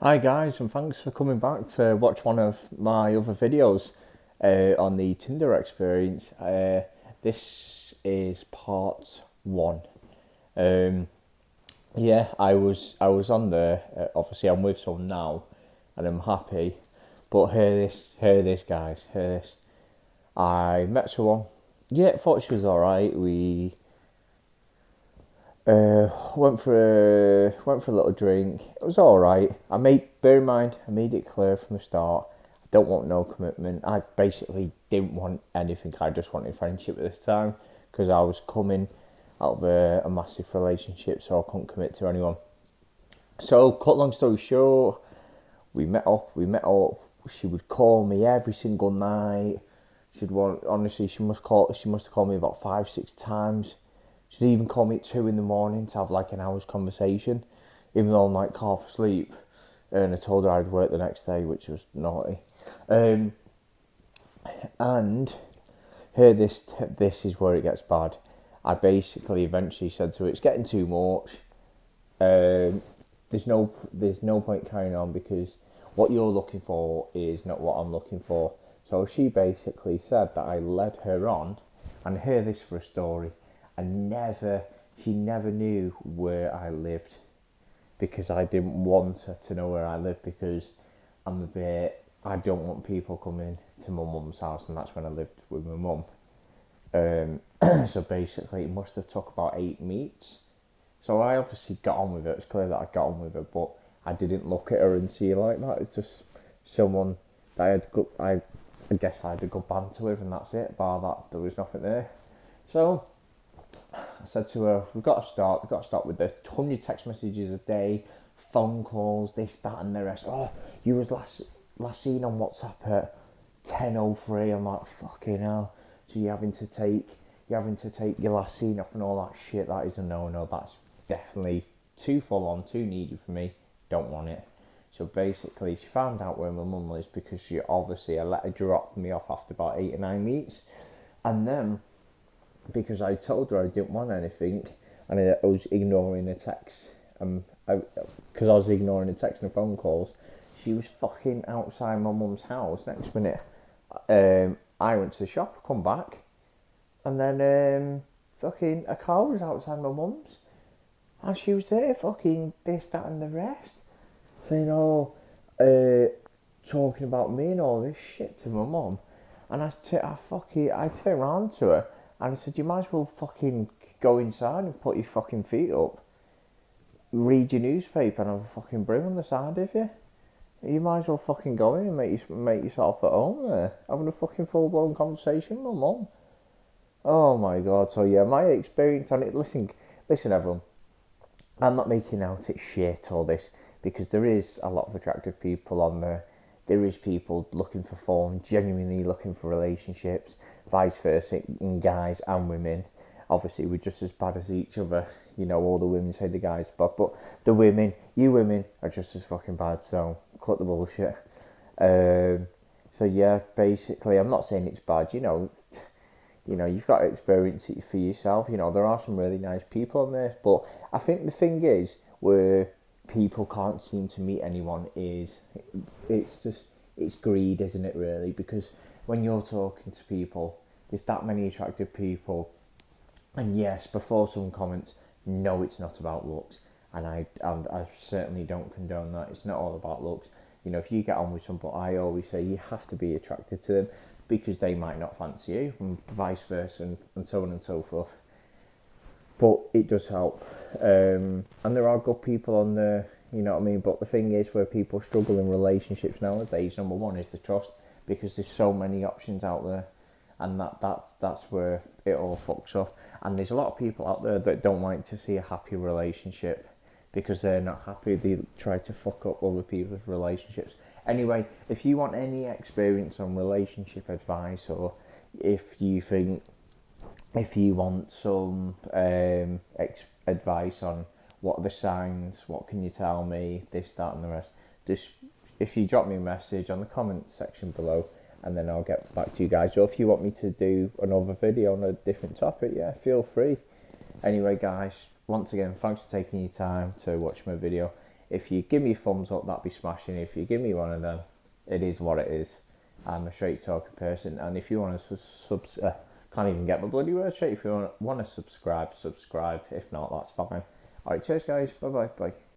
Hi guys, and thanks for coming back to watch one of my other videos on the Tinder experience. This is part one. Um, yeah, I was on there. Obviously, I'm with someone now, and I'm happy. But hear this, guys, hear this. I met someone. Yeah, thought she was all right. We went for a little drink. It was all right. Bear in mind, I made it clear from the start. I don't want no commitment. I basically didn't want anything. I just wanted friendship at this time because I was coming out of a massive relationship, so I couldn't commit to anyone. So, cut long story short, we met up. We met up. She would call me every single night. She'd want honestly. She must call. She must have called me about 5, 6 times. She'd even call me at 2 in the morning to have like an hour's conversation, even though I'm like half asleep. And I told her I'd work the next day, which was naughty. Um, and here, this is where it gets bad. I basically eventually said to her, "It's getting too much. There's no point carrying on because what you're looking for is not what I'm looking for." So she basically said that I led her on, and hear this for a story. I never, she never knew where I lived because I didn't want her to know where I lived because I don't want people coming to my mum's house, and that's when I lived with my mum. So basically, it must have took about 8 meets. So I obviously got on with it. It's clear that I got on with her, but I didn't look at her and see her like that. It's just someone that I had good. I guess I had a good banter with, and that's it. Bar that, there was nothing there. So I said to her, "We've got to start. We've got to start with the 100 text messages a day, phone calls, this, that, and the rest." "Oh, you was last seen on WhatsApp at 10:03." I'm like, "Fucking hell!" So you're having to take your last seen off and all that shit. That is a no. That's definitely too full on, too needy for me. Don't want it. So basically, she found out where my mum lives because I let her drop me off after about 8 or 9 meets, and then because I told her I didn't want anything, and I was ignoring the text, because I was ignoring the text and the phone calls, she was fucking outside my mum's house. Next minute, I went to the shop, come back, and then fucking a car was outside my mum's, and she was there, fucking this, that, and the rest, saying, "Oh, talking about me and all this shit to my mum." And I turned around to her and I said, "You might as well fucking go inside and put your fucking feet up, read your newspaper, and have a fucking brew on the side of you. You might as well fucking go in and make yourself at home there, having a fucking full blown conversation with my mum." Oh my god! So yeah, my experience on it. Listen, everyone. I'm not making out it's shit all this because there is a lot of attractive people on there. There is people looking for fun, genuinely looking for relationships, vice versa, in guys and women. Obviously, we're just as bad as each other. You know, all the women say the guys are bad, but you women are just as fucking bad. So cut the bullshit. Um, so yeah, basically, I'm not saying it's bad. You've got to experience it for yourself. There are some really nice people on there, but I think the thing is where people can't seem to meet anyone is it's greed, isn't it? Really, because when you're talking to people, there's that many attractive people, and yes, before someone comments, no, it's not about looks, and I certainly don't condone that. It's not all about looks. If you get on with someone, I always say you have to be attracted to them because they might not fancy you, and vice versa, and so on and so forth. But it does help, and there are good people on there. You know what I mean? But the thing is, where people struggle in relationships nowadays, number one is the trust, because there's so many options out there, and that's where it all fucks up. And there's a lot of people out there that don't like to see a happy relationship because they're not happy. They try to fuck up other people's relationships. Anyway, if you want any experience on relationship advice, or if you think if you want some advice on what are the signs, what can you tell me, this, that, and the rest, just if you drop me a message on the comments section below, and then I'll get back to you guys. Or if you want me to do another video on a different topic, yeah, feel free. Anyway, guys, once again, thanks for taking your time to watch my video. If you give me a thumbs up, that'd be smashing. If you give me one of them, it is what it is. I'm a straight talking person, and if you want to can't even get my bloody word straight. If you want to subscribe. If not, that's fine. Alright, cheers guys, bye bye.